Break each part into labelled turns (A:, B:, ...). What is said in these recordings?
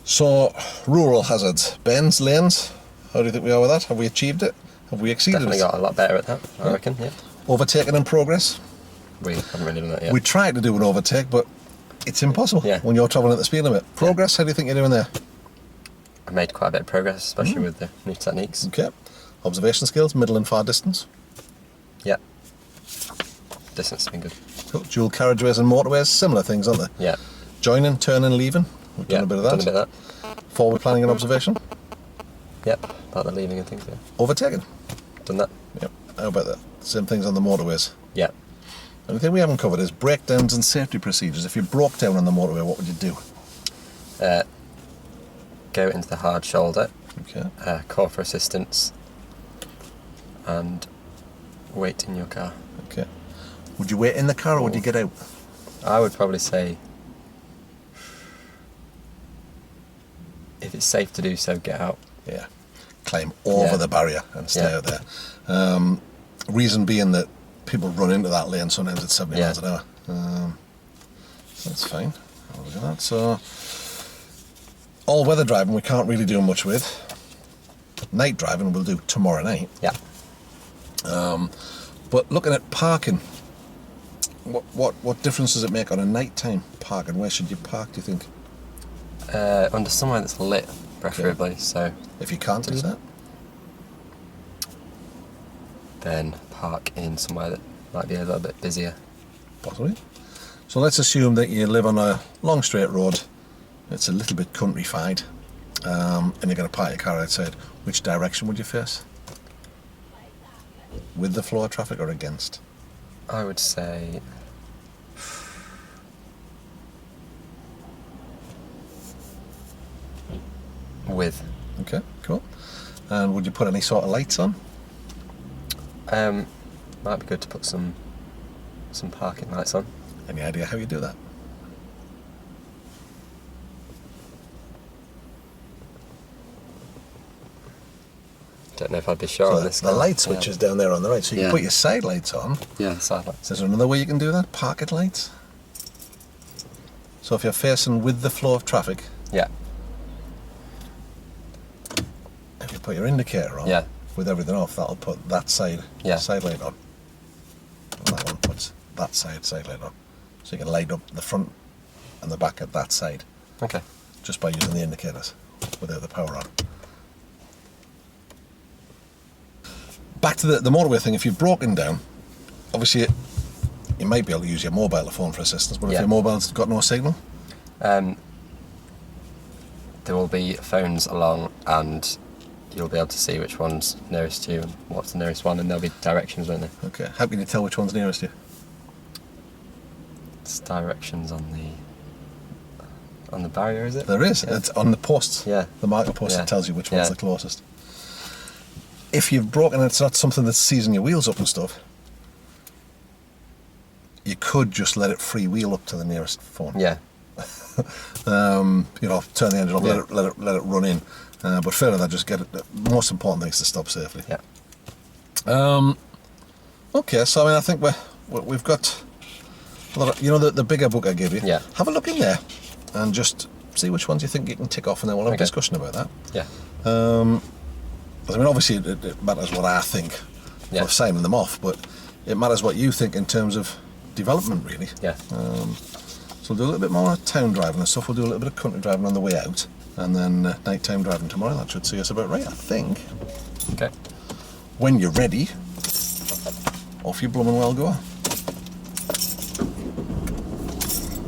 A: So, rural hazards, bends, lanes, how do you think we are with that? Have we achieved it? Have we exceeded
B: Definitely
A: it?
B: got a lot better at that, I reckon, yeah.
A: Overtaken in progress?
B: We haven't really done that yet.
A: We tried to do an overtake, but it's impossible when you're travelling at the speed limit. Progress, how do you think you're doing there?
B: I made quite a bit of progress, especially with the new techniques.
A: Okay. Observation skills, middle and far distance?
B: Yeah. Distance has been good.
A: Cool. Dual carriageways and motorways, similar things, aren't they?
B: Yeah.
A: Joining, turning, leaving? We've done a bit of that.
B: Done a bit of that.
A: Forward planning and observation?
B: Yep, about the leaving and things, yeah.
A: Overtaking?
B: Done that.
A: Yep. How about that? Same things on the motorways?
B: Yeah.
A: Anything we haven't covered is breakdowns and safety procedures. If you broke down on the motorway, what would you do?
B: Go into the hard shoulder,
A: Okay.
B: call for assistance, and wait in your car.
A: Okay. Would you wait in the car or would you get out?
B: I would probably say, if it's safe to do so, get out.
A: Yeah. Climb over the barrier and stay out there. Reason being that people run into that lane sometimes at 70 miles an hour. That's fine. Look at that. So, all weather driving we can't really do much with. Night driving we'll do tomorrow night.
B: Yeah.
A: But looking at parking, what difference does it make on a nighttime parking? Where should you park, do you think?
B: Under somewhere that's lit, preferably. Okay. So
A: if you can't do that,
B: then park in somewhere that might be a little bit busier.
A: Possibly. So let's assume that you live on a long straight road. It's a little bit countrified, and you're going to park your car outside. Which direction would you face? With the flow of traffic or against?
B: I would say with.
A: Okay, cool. And would you put any sort of lights on?
B: Might be good to put some parking lights on.
A: Any idea how you do that?
B: Don't know if I'd be sure on this.
A: The light switch is down there on the right, so you can put your side lights on.
B: Yeah, side lights.
A: Is there another way you can do that? Parking lights? So if you're facing with the flow of traffic,
B: yeah.
A: If you put your indicator on, with everything off, that'll put that side light on. And that one puts that side light on. So you can light up the front and the back at that side.
B: Okay.
A: Just by using the indicators without the power on. Back to the motorway thing, if you've broken down, obviously you might be able to use your mobile phone for assistance, but if your mobile's got no signal?
B: There will be phones along and you'll be able to see which one's nearest to you and what's the nearest one, and there'll be directions, won't there?
A: Okay, how can you tell which one's nearest you?
B: It's directions on the barrier, is it?
A: There is, it's on the posts.
B: Yeah.
A: The marker post that tells you which one's the closest. If you've broken, it's not something that's seizing your wheels up and stuff, you could just let it freewheel up to the nearest phone.
B: Yeah.
A: Turn the engine off, let it run in. But further than that, just get it. The most important thing is to stop safely.
B: Yeah.
A: Okay, so I think we've got a lot of, the bigger book I gave you.
B: Yeah.
A: Have a look in there and just see which ones you think you can tick off, and then we'll have a discussion about that.
B: Yeah.
A: Obviously it matters what I think of signing them off, but it matters what you think in terms of development, really.
B: Yeah.
A: So we'll do a little bit more town driving and stuff. We'll do a little bit of country driving on the way out, and then nighttime driving tomorrow. That should see us about right, I think.
B: Okay.
A: When you're ready, off you blooming well go.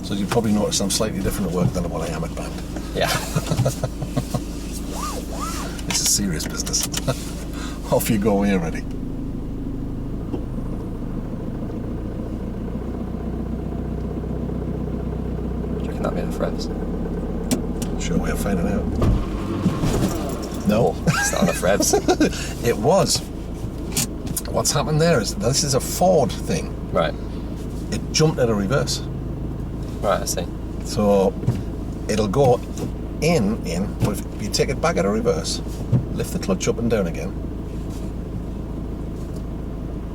A: So you've probably noticed I'm slightly different at work than what I am at band.
B: Yeah.
A: This is serious business. Off you go when you're ready.
B: Do you reckon that'd be enough revs?
A: Sure way of finding out. No.
B: It's not enough revs.
A: It was. What's happened there is this is a Ford thing.
B: Right.
A: It jumped at a reverse.
B: Right, I see.
A: So it'll go in, but if you take it back at a reverse, lift the clutch up and down again,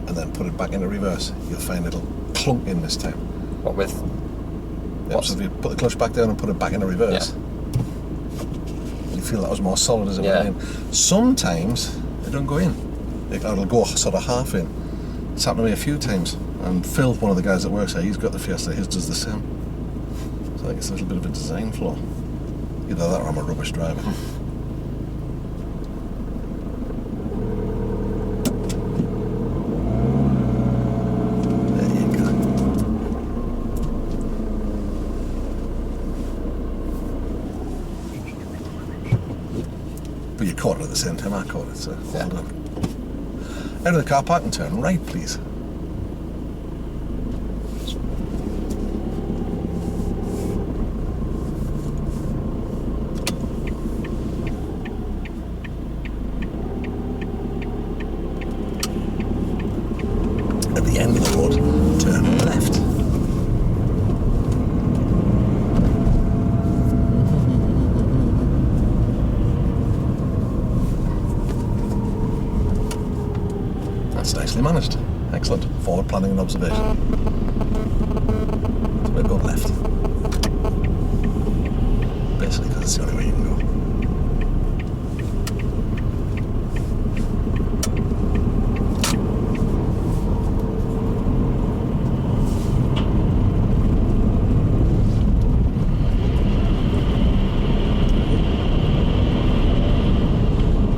A: and then put it back into reverse, you'll find it'll clunk in this time.
B: What with?
A: So if you put the clutch back down and put it back into reverse, You feel that was more solid as it
B: Yeah.
A: went in. Sometimes it don't go in. It'll go sort of half in. It's happened to me a few times. And Phil, one of the guys that works there, he's got the Fiesta, his does the same. So I think it's a little bit of a design flaw. Either that or I'm a rubbish driver. There you go. But you caught it at the same time I caught it, so well done. Out of the car park and turn right, please. At the end of the road, turn left. That's nicely managed. Excellent. Forward planning and observation. So we'll go left. Basically, because it's the only way you can go.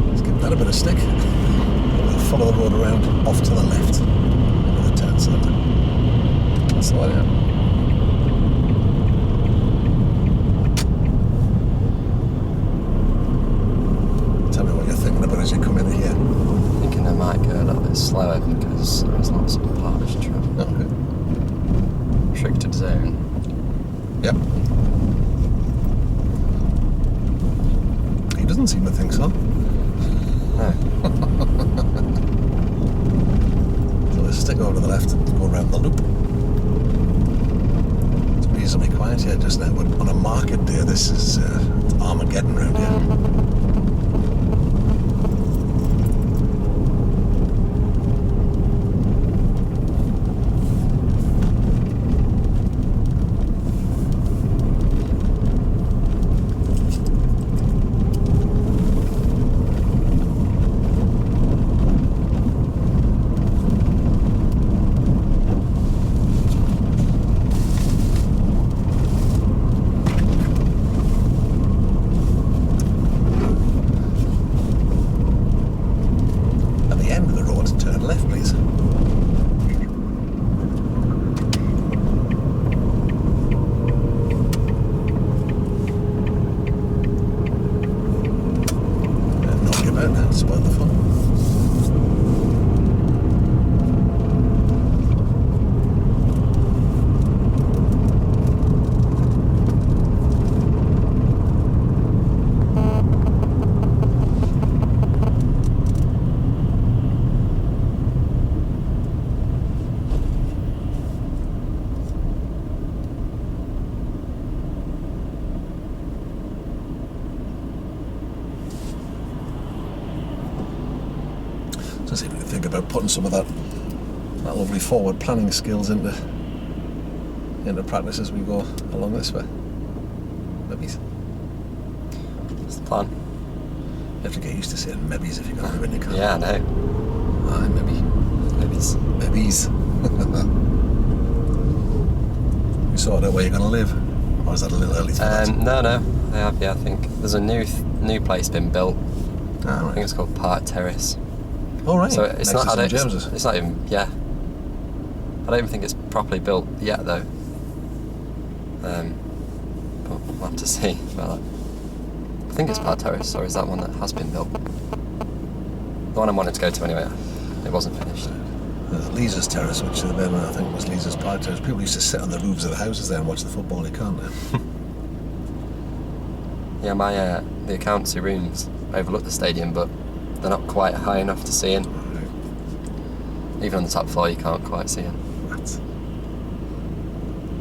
A: Let's give that a bit of stick. We'll follow the road around off to the left into the town centre. That's the way out. Tell me what you're thinking about as you come in here.
B: Thinking I might go a little bit slower because there's lots of parked traffic.
A: Okay.
B: Restricted zone.
A: Yep. He doesn't seem to think so.
B: No.
A: So let's stick over to the left and go around the loop. It's reasonably quiet here just now, but on a market day, this is it's Armageddon round here. At the end of the road, turn left, please. Knock you about now, spoil the fun. Just see if we can think about putting some of that lovely forward planning skills into practice as we go along this way. Maybe.
B: That's the plan.
A: You have to get used to saying maybes if you're going to live in your car.
B: Yeah, I know.
A: Aye, maybe. Maybes. You sorted out where you're going to live? Or is that a little early for that?
B: No, I have. Yeah, I think there's a new place been built.
A: Ah,
B: I
A: right.
B: think it's called Park Terrace.
A: Oh, right.
B: So it's
A: Next
B: not.
A: to
B: I
A: St.
B: don't,
A: James's.
B: it's not even. Yeah. I don't even think it's properly built yet, though. But we'll have to see about that. I think it's Park Terrace, or is that one that has been built? The one I wanted to go to anyway. It wasn't finished.
A: There's Lisa's Terrace, which then I think was Lisa's Park Terrace. People used to sit on the roofs of the houses there and watch the football. You can't now.
B: Yeah, my the accountancy rooms overlook the stadium, but they're not quite high enough to see in. Even on the top floor, you can't quite see in.
A: What?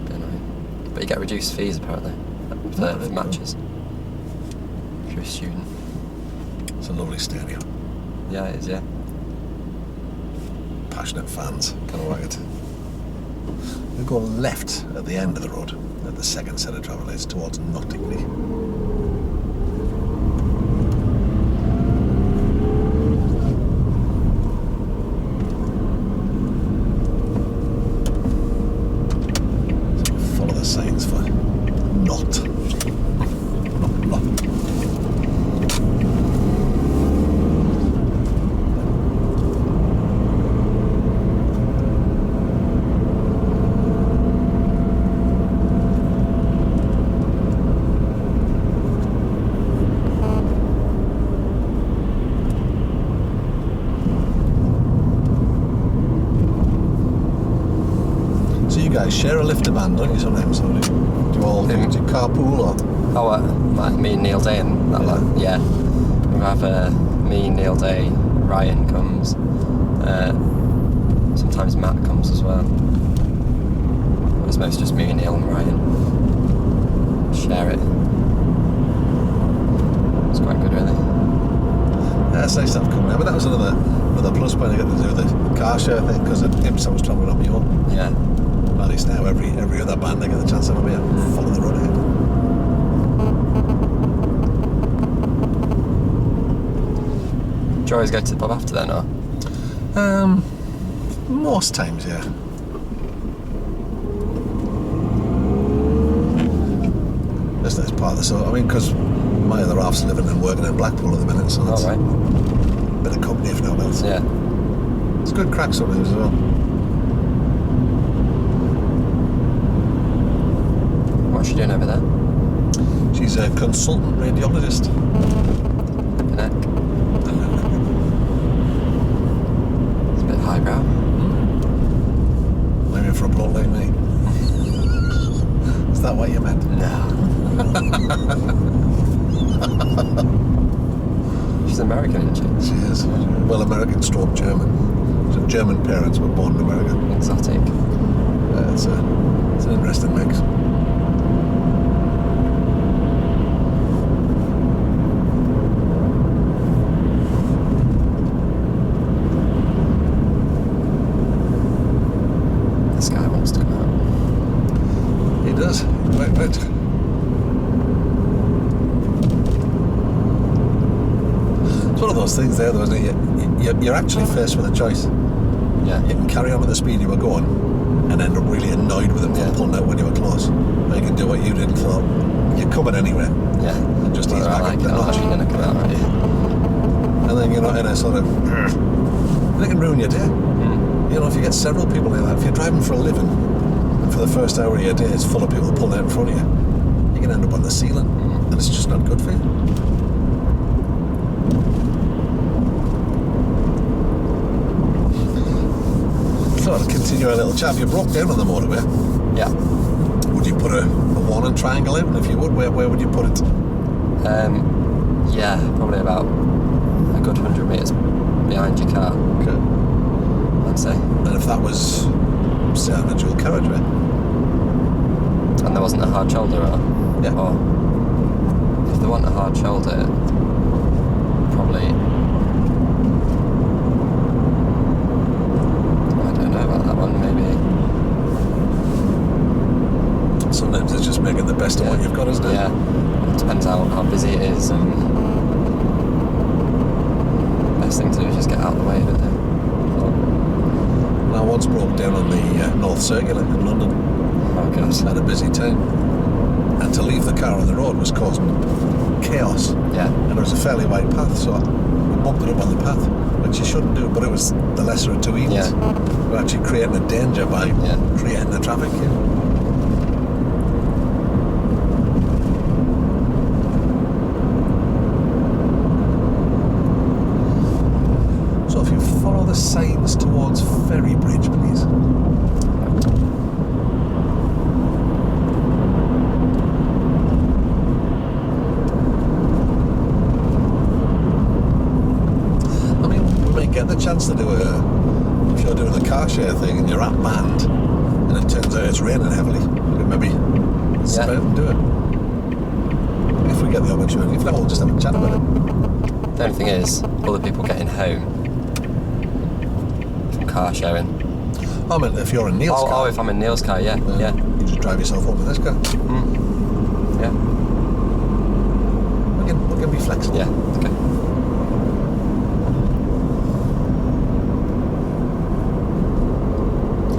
B: Bit annoying. But you get reduced fees apparently for matches. If you're a student.
A: It's a lovely stadium.
B: Yeah, it is. Yeah.
A: Passionate fans. Kind of like it. We go left at the end of the road, at the second set of travel lights towards Nottingley. So you guys share a lifter band, don't you, sometimes? So do you all do you carpool or?
B: Oh, me and Neil Day and that lot. Yeah. We have me, Neil Day, Ryan comes. Sometimes Matt comes as well. But it's mostly just me, Neil and Ryan. Share it. It's quite good, really.
A: Yeah, it's nice to have company. I mean, that was another plus point I get to do the car share thing, because at IMS I was travelling on my own.
B: Yeah.
A: At least now every other band I get the chance to have a follow the road ahead.
B: Do you always go to the pub after then, or?
A: Most times, yeah. That's part of the sort. I mean, because my other half's living and working in Blackpool at the minute, so that's
B: right.
A: a bit of company if not else.
B: Yeah.
A: It's good crack sometimes as well.
B: What's she doing over there?
A: She's a consultant radiologist.
B: Neck. It's a bit highbrow.
A: Maybe for a bloke like me. Is that what you meant?
B: No. She's American, isn't she?
A: She is. Well, American stroke German. So German parents were born in America.
B: Exotic.
A: It's an interesting mix.
B: This guy wants to come out.
A: He does. Wait. It's one of those things there, though, isn't it? You're actually faced with a choice.
B: Yeah.
A: You can carry on at the speed you were going and end up really annoyed with them for pulling out when you were close. Or you can do what you did and thought, you're coming anyway.
B: Yeah.
A: And just ease back up the
B: I'm
A: notch.
B: actually going to come out, right?
A: And then you're not in a sort of... And it can ruin your day. You know, if you get several people like that, if you're driving for a living and for the first hour of your day it's full of people pulling out in front of you, you can end up on the ceiling and it's just not good for you. So to continue our little chat, if you broke down on the motorway,
B: Yeah.
A: would you put a warning triangle out? And if you would, where would you put it?
B: Yeah, probably about a good 100 metres behind your car,
A: Okay.
B: I'd say.
A: And if that was, say, on a dual carriageway?
B: And there wasn't a hard shoulder, or if there wasn't a hard shoulder, probably. I don't know about that one. Maybe.
A: Sometimes it's just making the best of what you've got, isn't it?
B: Yeah. It depends how busy it is, and best thing to do is just get out of the way of it.
A: I once broke down on the North Circular in London.
B: Oh gosh.
A: At a busy time, and to leave the car on the road was causing chaos.
B: Yeah.
A: And it was a fairly wide path, so we bumped it up on the path, which you shouldn't do, but it was the lesser of two evils.
B: Yeah.
A: We're actually creating a danger by creating the traffic. So if you follow the signs towards Ferry Bridge, please. Get the chance to do if you're doing the car share thing and you're at band and it turns out it's raining heavily, we could maybe step out and do it. If we get the opportunity. If not, we'll just have a chat about it.
B: The only thing is, other people getting home from car sharing.
A: I mean, if you're in Neil's car.
B: Oh, if I'm in Neil's car, yeah.
A: You just drive yourself home in this car.
B: Yeah.
A: We can be flexible.
B: Yeah, okay.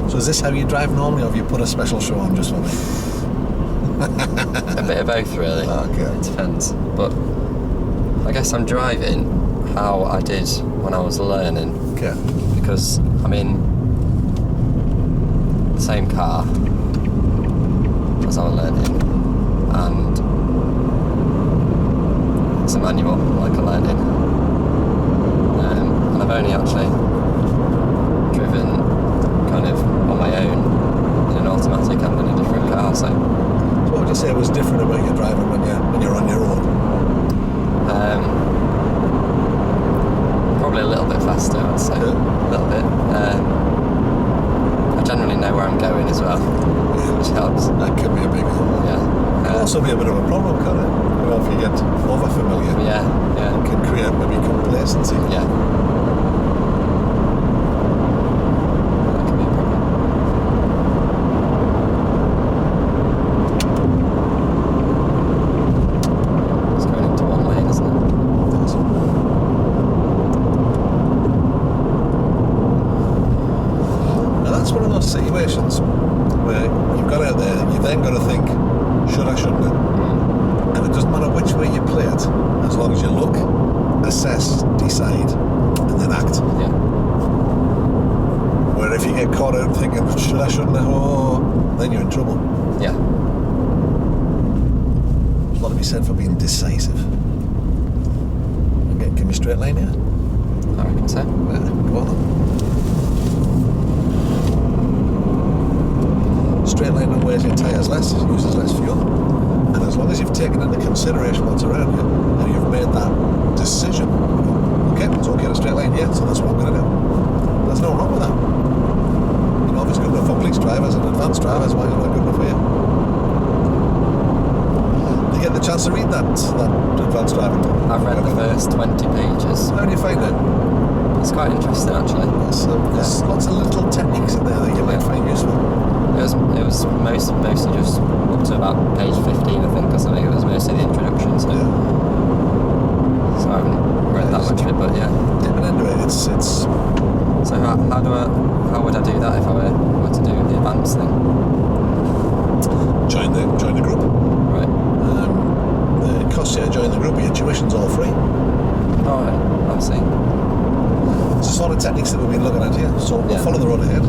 A: So is this how you drive normally, or have you put a special show on just for me?
B: A bit of both, really.
A: Okay.
B: It depends. But I guess I'm driving how I did when I was learning.
A: Okay.
B: Because I'm in the same car as I was learning, and it's a manual, like a learning. And I've only actually driven kind of on my own in an
A: say was different about your driving when you're on your own?
B: Probably a little bit faster, I'd say.
A: Yeah.
B: A little bit. I generally know where I'm going as well, which helps.
A: That can be a big help.
B: Yeah.
A: It can also be a bit of a problem, can't it? You know, if you get over familiar,
B: Yeah.
A: it can create maybe complacency.
B: Yeah. That can be a problem. It's going into one lane, isn't it?
A: Now that's one of those situations where you've got out there, you've then got to think, should I, shouldn't I? And it doesn't matter which way you play it, as long as you look, assess, decide, and then act.
B: Yeah.
A: Where if you get caught out thinking, should I, shouldn't I, then you're in trouble.
B: Yeah.
A: There's a lot to be said for being decisive. Okay, give me a straight line here.
B: I reckon so.
A: Yeah, go on then. Straight line and wears your tyres less, uses less fuel. And as long as you've taken into consideration what's around you, and you've made that decision, okay, it's okay to straight line, yeah, so that's what I'm going to do. There's no wrong with that. You know, if it's good enough for police drivers and advanced drivers, why is it not good enough for you? You get the chance to read that advanced driving?
B: I've read the first 20 pages.
A: How do you find it?
B: It's quite interesting, actually.
A: There's lots of little techniques in there that you might find useful.
B: It was mostly just up to about page 15, I think, or something. It was mostly the introduction, so
A: Yeah.
B: I haven't read that much of it, but yeah.
A: Dipping into it, it's
B: So how would I do that if I were to do the advanced thing?
A: join the group.
B: Right.
A: It costs you to join the group, but your tuition's all free.
B: Alright, I see.
A: It's the sort of techniques that we've been looking at here. So we'll
B: Yeah.
A: follow the road ahead.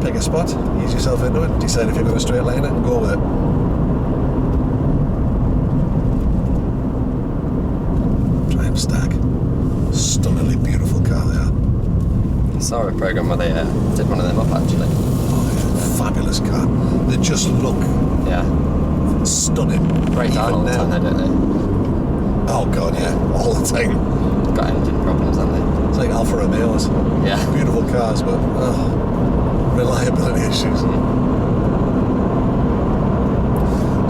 A: Pick a spot, ease yourself into it, decide if you're going to straight line it and go with it. Triumph Stag. Stunningly beautiful car there.
B: I saw a programme where they did one of them up, actually.
A: Oh, yeah. Fabulous car. They just look
B: Yeah.
A: stunning.
B: Great
A: Even
B: all the
A: now.
B: time, don't they?
A: Oh god, yeah, all the time.
B: Got engine problems, haven't they?
A: It's like Alfa Romeos.
B: Yeah.
A: Beautiful cars, but reliability issues.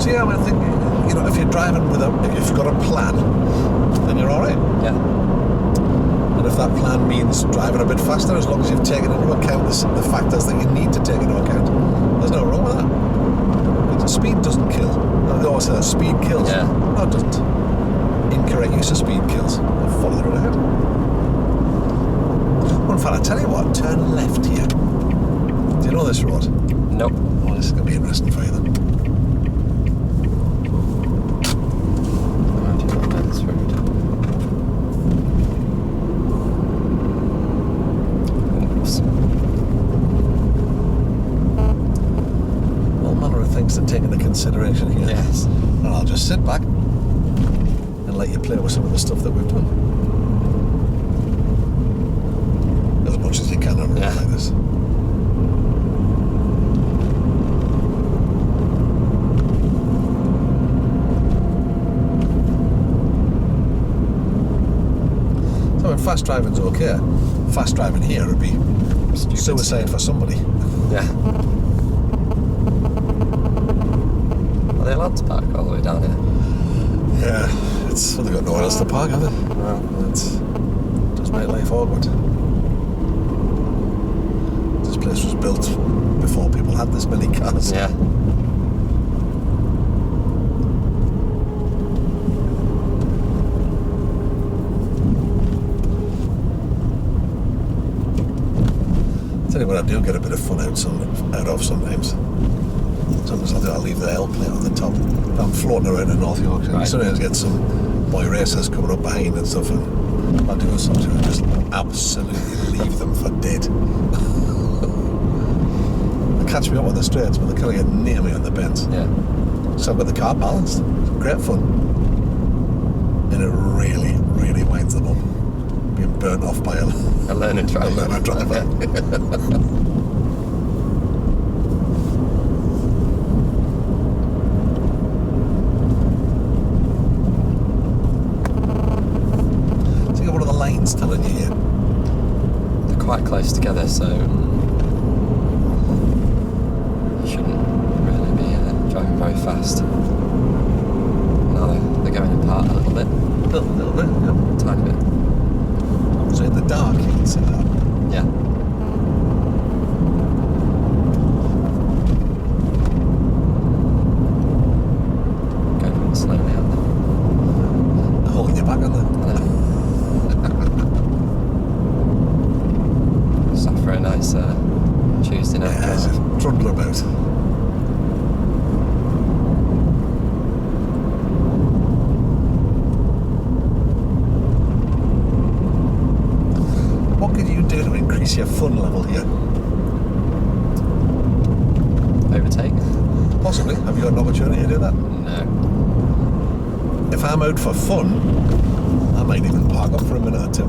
A: So yeah, I think, you know, if you're driving if you've got a plan, then you're all right.
B: Yeah.
A: And if that plan means driving a bit faster, as long as you've taken into account the factors that you need to take into account, there's no wrong with that. Speed doesn't kill. They always say that speed kills.
B: Yeah.
A: No, it doesn't. Incorrect use of speed kills. Follow the road ahead. Well, in fact, I tell you what, turn left here. Do you know this road?
B: Nope.
A: Oh, this is going to be interesting for you then.
B: I do not know this road. Oops.
A: All manner of things to take into consideration here.
B: Yes.
A: And I'll just sit back and let you play with some of the stuff that we've done. As much as you can on a road like this. So when fast driving's okay, fast driving here would be
B: Stupid
A: suicide for somebody.
B: Yeah. Are they allowed to park all the way down here?
A: Yeah, they've got nowhere else to park, have they?
B: No.
A: It does make life awkward. This place was built before people had this many cars.
B: Yeah.
A: Tell you what I do get a bit of fun out of sometimes. Sometimes I'll leave the L plate on the top. If I'm floating around in North Yorkshire,
B: Right.
A: sometimes get some boy racers coming up behind and stuff, and I'll do something and just absolutely leave them for dead. They catch me up on the straights, but they kind of get near me on the bends.
B: Yeah.
A: So I've got the car balanced. It's great fun. And it really, really winds them up. Being burnt off by a
B: learner driver.
A: learner driver.
B: close together, so you shouldn't really be driving very fast. Now they're going apart a little bit.
A: A little bit, yeah.
B: Tiny bit.
A: So in the dark, you can see that.
B: Yeah. Going a bit slowly out there.
A: They're holding you back, aren't they?
B: Just after a nice Tuesday night
A: Yeah, it's
B: drive.
A: just trundle about. What could you do to increase your fun level here?
B: Overtake?
A: Possibly. Have you got an opportunity to do that?
B: No.
A: If I'm out for fun, I might even park up for a minute or two.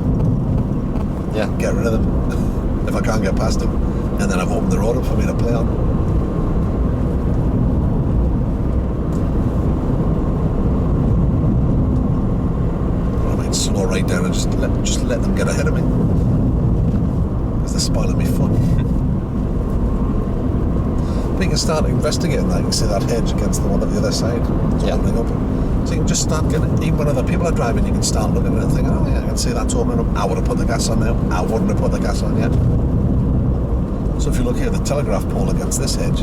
B: Yeah.
A: Get rid of them if I can't get past them, and then I've opened the road up for me to play on. I might slow right down and just let them get ahead of me, because they're spoiling me fun. But you can start investigating that. You can see that hedge against the one at the other side. It's
B: Yeah.
A: opening up. So you can just start getting, even when other people are driving, you can start looking at it and thinking, oh yeah, I can see that's opening up. I would have put the gas on now. I wouldn't have put the gas on yet. So if you look here, the telegraph pole against this hedge,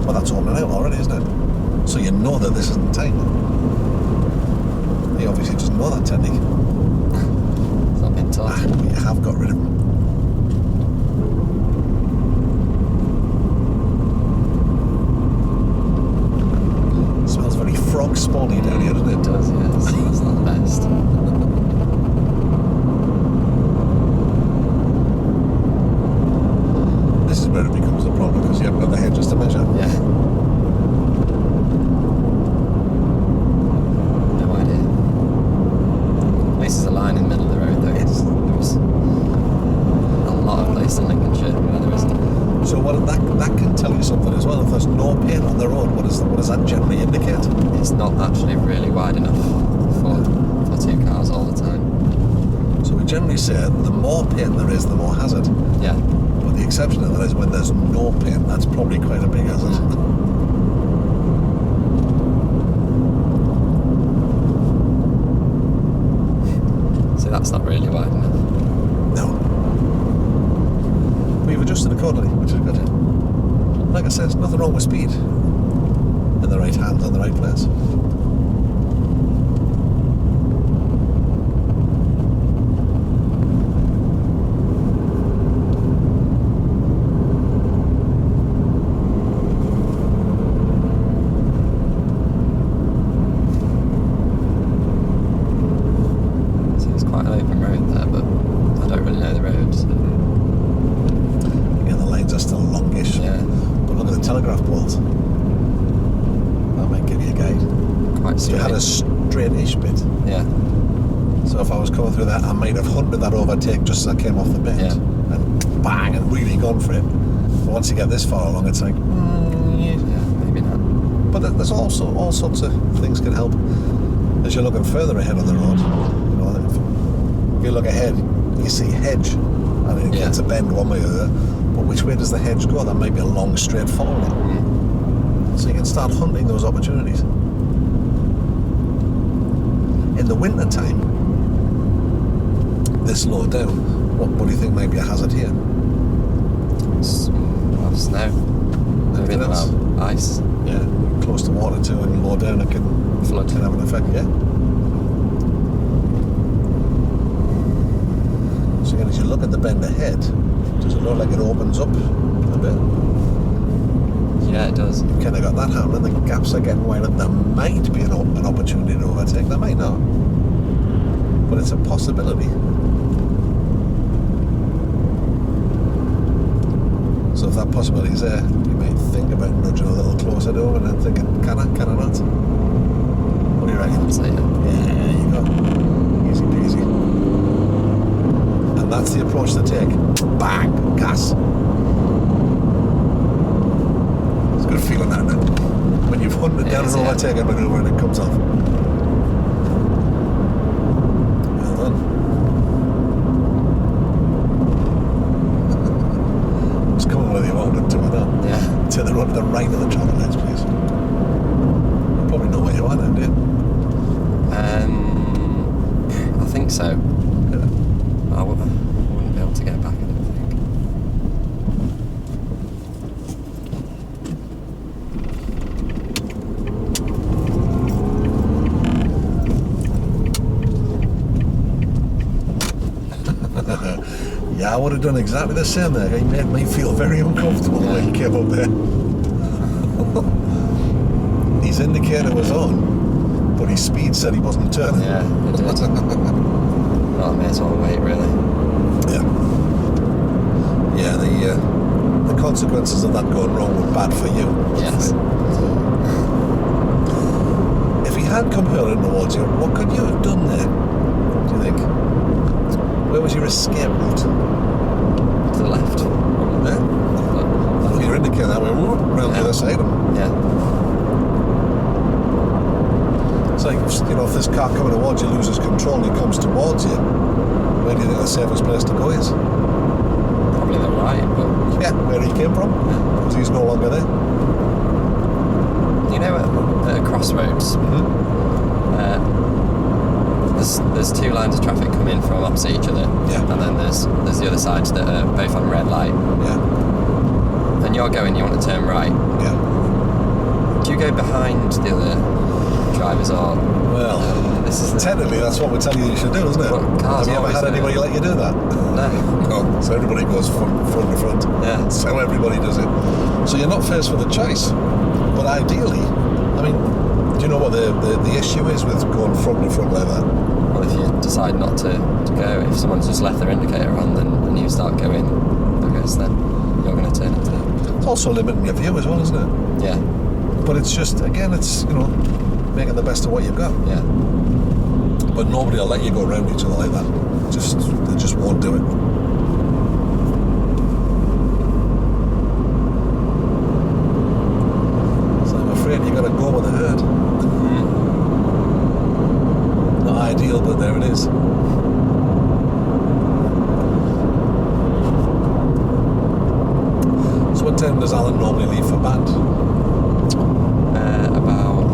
A: well, that's opening out already, isn't it? So you know that this isn't tight. You obviously just know that technique.
B: It's not been taught.
A: But you have got rid of them. It smells very frog spawny down here, doesn't
B: It
A: it?
B: does, yes. It's not the best.
A: This is where it becomes a problem, because you haven't got the hedges to measure.
B: Yeah. No idea. At least there's a line in the middle of the road though.
A: Yes.
B: There's a lot of places in Lincolnshire where there isn't.
A: So what that can tell you something as well. If there's no paint on the road, what does that generally indicate?
B: It's not actually really wide enough for two cars all the time.
A: So we generally say the more paint there is, the more hazard.
B: Yeah.
A: But the exception to that is when there's no paint. That's probably quite a big hazard.
B: So that's not really wide enough.
A: No. We've adjusted accordingly, which is good. Like I said, there's nothing wrong with speed. In the right hands, in the right place.
B: So it's quite an open road there, but I don't really know the road. So.
A: Again, the lanes are still longish.
B: Yeah.
A: But look at the telegraph poles. That might give you a guide.
B: Quite
A: So you had a straight-ish bit.
B: Yeah.
A: So if I was coming through that, I might have hunted that overtake just as I came off the bend.
B: Yeah.
A: And bang, and really gone for it. But once you get this far along, it's like, yeah.
B: Yeah, maybe not.
A: But there's also all sorts of things can help. As you're looking further ahead on the road, you know, if you look ahead, you see hedge, and it gets a bend one way or the other. But which way does the hedge go? That might be a long straight following it. So you can start hunting those opportunities. In the winter time, this low down, what do you think might be a hazard here?
B: Well, snow. Maybe
A: Anything else?
B: ice.
A: Yeah, close to water too, and you low down, it can
B: Flood.
A: have an effect. Yeah. So again, as you look at the bend ahead, does it look like it opens up a bit?
B: Yeah, it does.
A: You've kind of got that happening. The gaps are getting wider. There might be an opportunity to overtake. There might not, but it's a possibility. So if that possibility is there, you might think about nudging a little closer to it and then thinking, can I not? What do you reckon?
B: I'd say yeah.
A: Yeah, there you go. Easy peasy. And that's the approach to take. Bang! Gas. It's a good feeling, isn't it? When you've hunted down an overtake a manoeuvre and it comes off. Well done. To the right of the traffic lights, please. You probably know where you are now, do you?
B: I think so.
A: Yeah.
B: I wouldn't be able to get back, I don't think.
A: Yeah, I would have done exactly the same there. He made me feel very uncomfortable when he came up there. His indicator was on, but his speed said he wasn't turning.
B: Yeah, it did. Well, I may as well wait, really.
A: Yeah. Yeah, the consequences of that going wrong were bad for you.
B: Yes.
A: If he had come hurling towards you, what could you have done there, do you think? Where was your escape route?
B: To the left.
A: Yeah? Well, your indicator that way, round the other side.
B: Yeah.
A: It's like, you know, if this car coming towards you loses control and he comes towards you, where do you think the safest place to go is?
B: Probably the right, but...
A: Yeah, where he came from, because he's no longer there.
B: You know, at a crossroads, there's two lines of traffic coming from opposite each other.
A: Yeah.
B: And then there's the other sides that are both on red light.
A: Yeah.
B: And you're going, you want to turn right.
A: Yeah.
B: Do you go behind the other drivers or...
A: Well,
B: this is
A: technically that's what we're telling you should do, isn't it?
B: Well, cars
A: Have you ever
B: always
A: had
B: do it.
A: anybody let you do that?
B: No.
A: No. So everybody goes front to front.
B: Yeah.
A: That's how everybody does it. So you're not faced with a choice. But ideally, I mean, do you know what the issue is with going front to front like that?
B: Well, if you decide not to go, if someone's just left their indicator on, then and you start going, I guess then you're going to turn into it.
A: It's also limiting your view as well, isn't it?
B: Yeah.
A: But it's just, again, it's, you know, making the best of what you've got.
B: Yeah.
A: But nobody will let you go around each other like that. They just won't do it. So I'm afraid you've got to go with the herd. Not ideal, but there it is. So what time does Alan normally leave for band?
B: About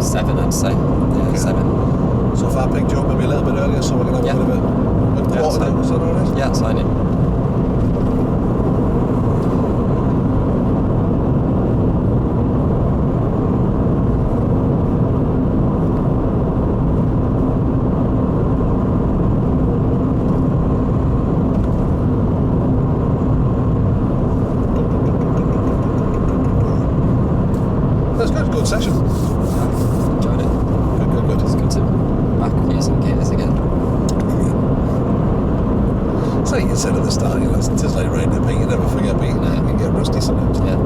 B: 7, I'd say. Yeah,
A: Okay.
B: 7.
A: So if I picked you up maybe a little bit earlier, so we can have
B: Yeah.
A: a bit of a quarter
B: fine.
A: now, is that alright?
B: Yeah, sign in.
A: That's good, good session.
B: Enjoyed it.
A: Good.
B: It's good to back using gears again.
A: It's like you said at the start, you know, it's just like riding a bike, you never forget, but you can get rusty sometimes.
B: Yeah.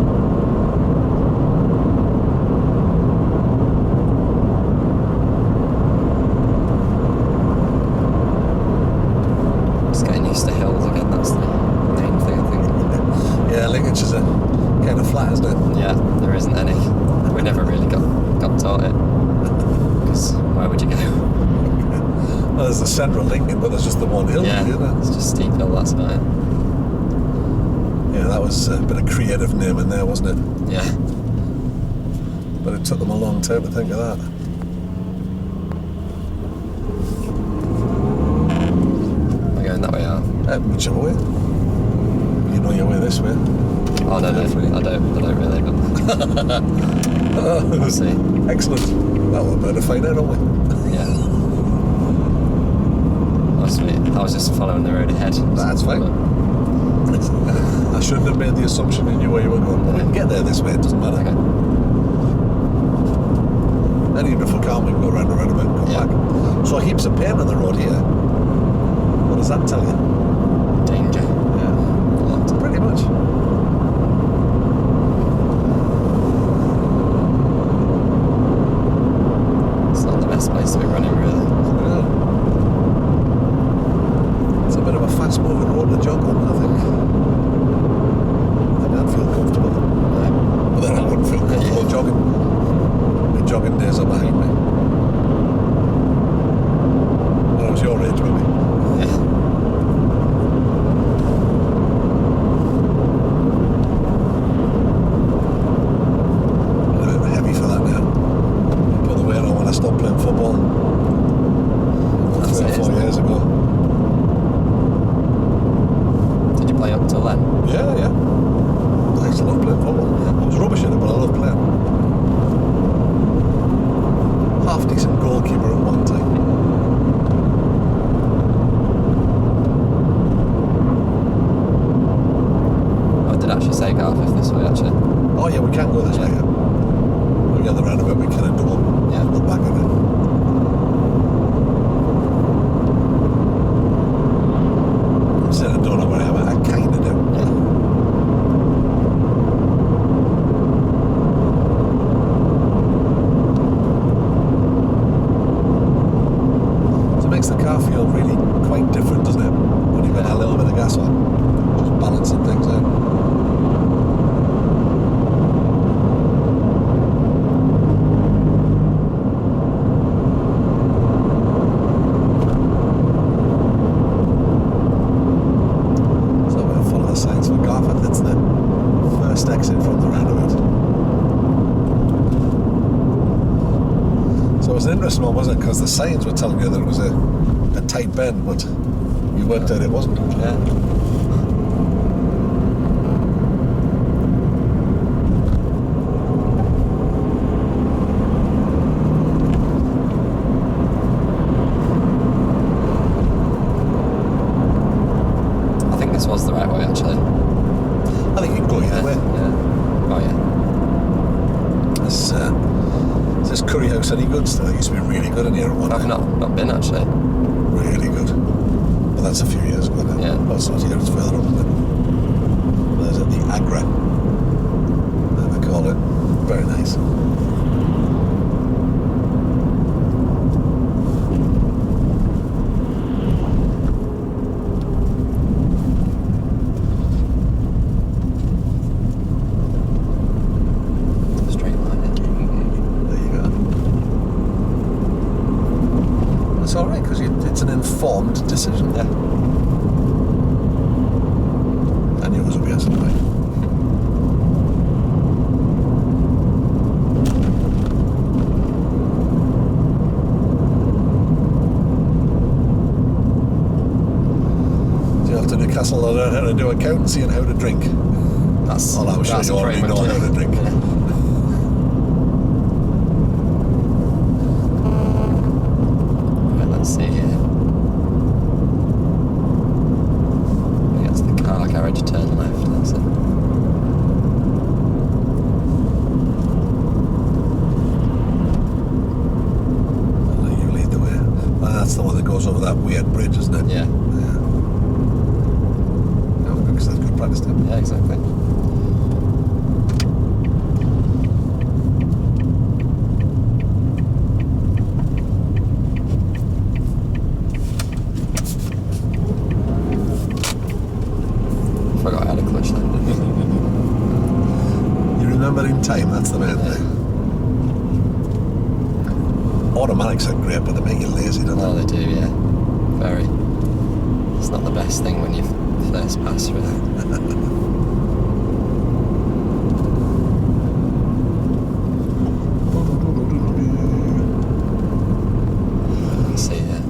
B: Just getting used to hills again, that's the main thing, I think.
A: Yeah, linkage is a kind of flat, isn't it?
B: Yeah, there isn't any. We never really got taught it. Because where would you go?
A: Well, there's the central Lincoln, but there's just the one hill,
B: Yeah,
A: isn't it?
B: it's just steep hill, that's about it.
A: Yeah, that was a bit of creative naming there, wasn't it?
B: Yeah.
A: But it took them a long time to think of that.
B: We're going that way out.
A: Whichever way. You know your way this way.
B: Oh, no, I don't really, but we'll see.
A: Excellent. Well, we're about to find out, aren't we?
B: Yeah. Oh, sweet. I was just following the road ahead.
A: That's fine. I shouldn't have made the assumption you knew where you were going. We can get there this way, it doesn't matter.
B: Okay.
A: And even if we can't, we can go round and round and come
B: Yeah.
A: back. So heaps of pain on the road here. What does that tell you?
B: Danger.
A: Yeah. Pretty much.
B: It's not the best place to be running, really.
A: Yeah. It's a bit of a fast moving road to jog on, I think. I'd feel comfortable. But then I wouldn't feel comfortable jogging. My jogging days are behind me. When I was your age, maybe.
B: Yeah. play up till then?
A: Yeah, yeah. I used to love playing football.
B: Yeah.
A: I was rubbish at it, but I loved playing. Half decent goalkeeper at one time.
B: I did actually say Garforth this way, actually.
A: Oh yeah, we can't go this way. Yeah. We get the roundabout, we kind of double the back of it. Instead of don't know where I am, I kind of do. So it makes the car feel really quite different, doesn't it? When you've got a little bit of gas on, just balancing things out. Exit from the roundabout. So it was an interesting one, wasn't it? Because the signs were telling you that it was a tight bend, but you worked out it wasn't.
B: Yeah. I think this was the right way, actually.
A: I think you can go either way.
B: Yeah. Oh yeah.
A: Is this curry house any good still? It used to be really good in here at one
B: I've
A: time.
B: not been actually.
A: Really good. But that's a few years ago now.
B: Yeah.
A: Well, it's not here, it's further up, isn't it? There's the Agra, they call it. Very nice. It's alright because it's an informed decision.
B: Yeah.
A: I knew it was a yes anyway. Do you have to do Castle to learn how to do accountancy and how to drink?
B: That's
A: I'm sure
B: that's
A: you already
B: pretty
A: know
B: much
A: how to
B: it.
A: drink.
B: Right, let's see here. That's the car garage, turn left, that's it.
A: I'll let you lead the way. Well, that's the one that goes over that weird bridge, isn't it?
B: Yeah.
A: No, because that's good practice time.
B: Yeah, exactly. Forgot I had a clutch then.
A: You remember in time, that's the main thing. Automatics are great, but they make you lazy, don't
B: Oh,
A: they?
B: they do, yeah. Very. It's not the best thing when you first pass through that. Let's see here.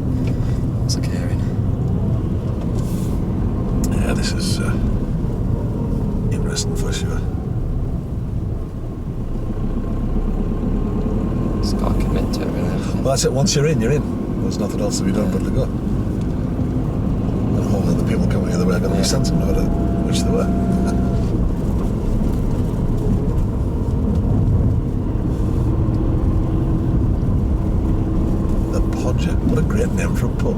B: What's occurring?
A: Yeah, this is interesting for sure.
B: Just got to commit to it, really.
A: Well, that's it. Once you're in, you're in. There's nothing else to be done but to go. And hopefully the people coming the other way are going to be sensible about it, which they were. The Podger. What a great name for a pub.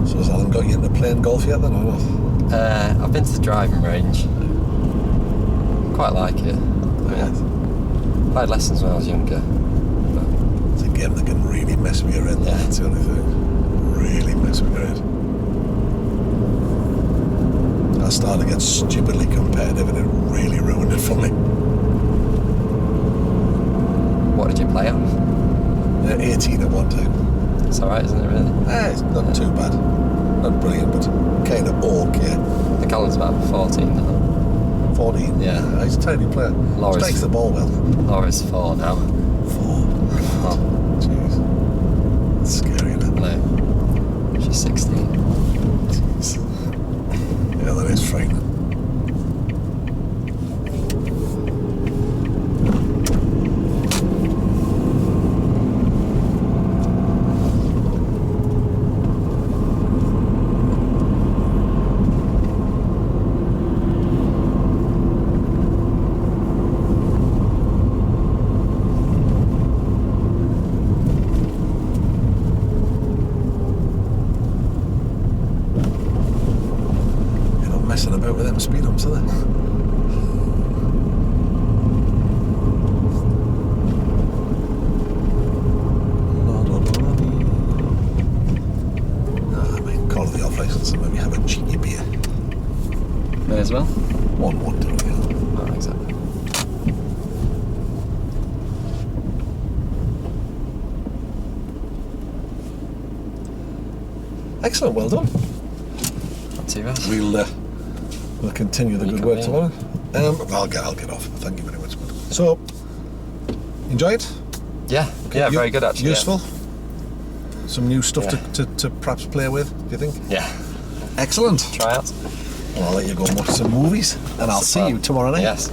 A: So has Alan got you into playing golf yet then, or not?
B: I've been to the driving range. Quite like it. I had lessons when I was younger. But
A: It's a game that can really mess with your head,
B: Yeah.
A: that's the only thing. Really mess with your head. I started to get stupidly competitive and it really ruined it for me.
B: what did you play on?
A: 18 at one time.
B: It's alright, isn't it, really?
A: It's not too bad. Not brilliant, but kind of okay.
B: The Callum's about 14 now.
A: 14?
B: Yeah.
A: He's a tiny player.
B: Laura's-
A: Strikes the ball well.
B: Laura's 4 now.
A: 4?
B: Oh,
A: Jeez. That's scary, isn't it?
B: no. She's 16.
A: Yeah, that is frightening. Messing about with them speed humps, are they? I might call the off license and maybe have a cheeky beer.
B: May as well.
A: 1-1 to it, yeah.
B: Oh, exactly.
A: Excellent, well done.
B: Not too bad.
A: We'll continue the
B: You
A: good
B: come
A: work
B: in.
A: tomorrow. I'll get off. Thank you very much. So, enjoy it.
B: Yeah, very good actually.
A: Useful. Some new stuff
B: Yeah.
A: to perhaps play with. Do you think?
B: Yeah.
A: Excellent.
B: Try out.
A: Well, I'll let you go and watch some movies, and I'll see you tomorrow night.
B: Yes.